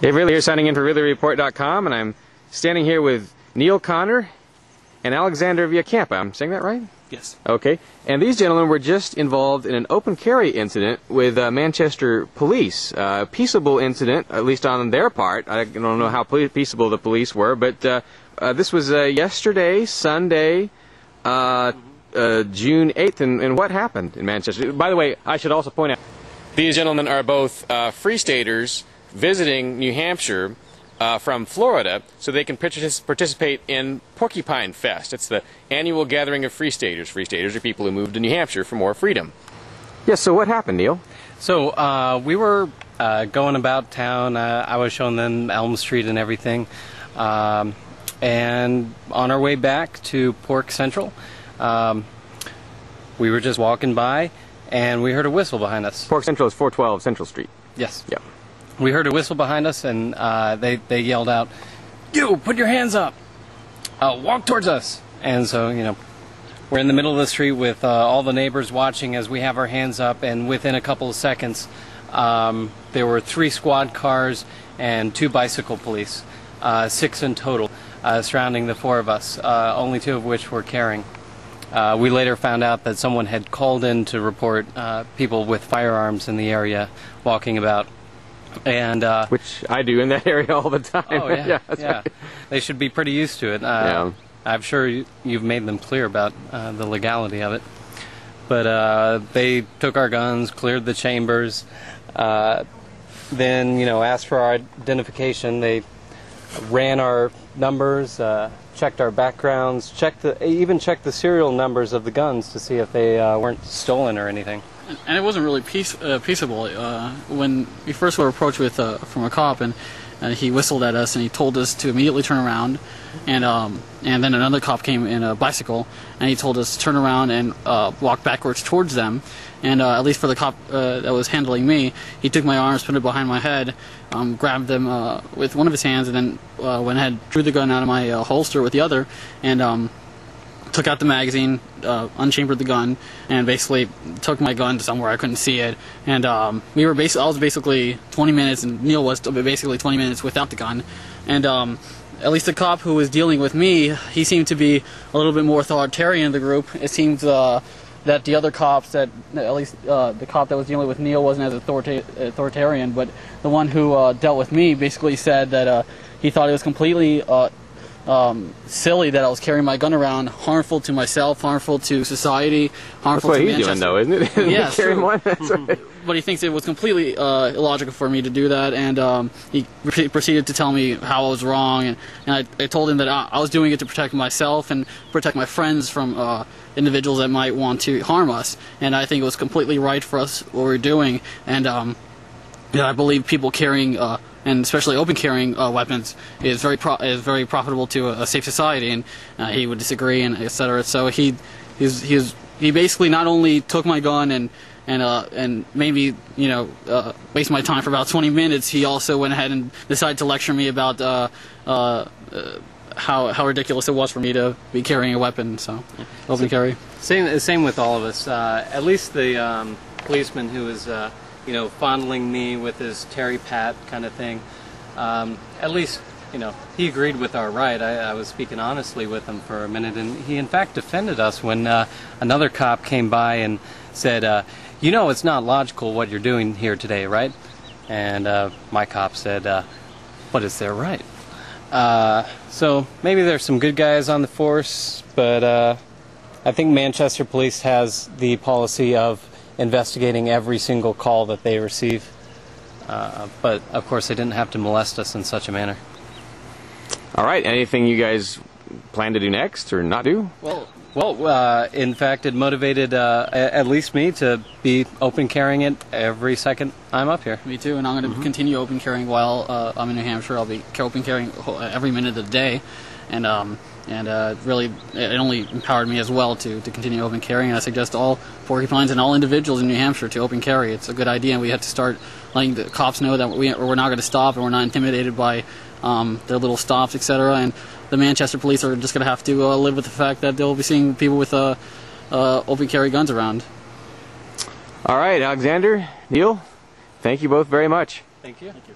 Dave Ridley here, signing in for ridleyreport.com, and I'm standing here with Neil Connor and Alexander Villacampa. I'm saying that right? Yes. Okay. And these gentlemen were just involved in an open carry incident with Manchester police. A peaceable incident, at least on their part. I don't know how peaceable the police were, but this was yesterday, Sunday, June 8th, and what happened in Manchester? By the way, I should also point out, these gentlemen are both Free Staters visiting New Hampshire from Florida, so they can participate in Porcupine Fest. It's the annual gathering of Free Staters. Free Staters are people who moved to New Hampshire for more freedom. Yes, so what happened, Neil? So we were going about town. I was showing them Elm Street and everything. And on our way back to Pork Central, we were just walking by, and we heard a whistle behind us. Pork Central is 412 Central Street. Yes. Yeah. We heard a whistle behind us, and they yelled out, "You, put your hands up! Walk towards us!" And so, you know, we're in the middle of the street with all the neighbors watching as we have our hands up, and within a couple of seconds, there were 3 squad cars and 2 bicycle police, 6 in total, surrounding the 4 of us, only 2 of which were carrying. We later found out that someone had called in to report people with firearms in the area walking about. And which I do in that area all the time. Oh, yeah, Yeah, that's right. They should be pretty used to it. Yeah. I'm sure you've made them clear about the legality of it. But they took our guns, cleared the chambers, then, you know, asked for our identification. They ran our numbers, checked our backgrounds, even checked the serial numbers of the guns to see if they weren't stolen or anything. And it wasn't really peaceable. When we first were approached with from a cop, and he whistled at us, and he told us to immediately turn around, and then another cop came in a bicycle, and he told us to turn around and walk backwards towards them. And at least for the cop that was handling me, he took my arms, put it behind my head, grabbed them with one of his hands, and then went ahead, drew the gun out of my holster with the other, and took out the magazine, unchambered the gun, and basically took my gun to somewhere I couldn't see it. And I was basically 20 minutes, and Neil was basically 20 minutes without the gun. And at least the cop who was dealing with me, he seemed to be a little bit more authoritarian in the group. It seems that the other cops, at least the cop that was dealing with Neil, wasn't as authoritarian, but the one who dealt with me basically said that he thought it was completely silly that I was carrying my gun around, harmful to myself, harmful to society, harmful to Manchester. That's what he's doing, though, isn't it? Yeah, carrying one. That's right. But he thinks it was completely illogical for me to do that, and he proceeded to tell me how I was wrong, and I told him that I was doing it to protect myself and protect my friends from individuals that might want to harm us, and I think it was completely right for us what we're doing, and I believe people carrying and especially open carrying weapons is very profitable to a safe society, and he would disagree, and etc. So he basically not only took my gun and made me, you know, waste my time for about 20 minutes. He also went ahead and decided to lecture me about how ridiculous it was for me to be carrying a weapon. So open carry. Same with all of us. At least the policeman who was you know, fondling me with his Terry Pat kind of thing. At least, you know, he agreed with our right. I was speaking honestly with him for a minute, and he in fact defended us when another cop came by and said, "You know, it's not logical what you're doing here today, right?" And my cop said, "But it's their right." So maybe there's some good guys on the force, but I think Manchester Police has the policy of investigating every single call that they receive. But, of course, they didn't have to molest us in such a manner. All right. Anything you guys plan to do next or not do? Well, in fact, it motivated at least me to be open carrying it every second I'm up here. Me too, and I'm going to continue open carrying while I'm in New Hampshire. I'll be open carrying every minute of the day, and really, it only empowered me as well to continue open carrying. And I suggest all porcupines and all individuals in New Hampshire to open carry. It's a good idea, and we have to start letting the cops know that we're not going to stop, and we're not intimidated by their little stops, etc. And the Manchester police are just going to have to live with the fact that they'll be seeing people with open carry guns around. All right, Alexander, Neil, thank you both very much. Thank you. Thank you.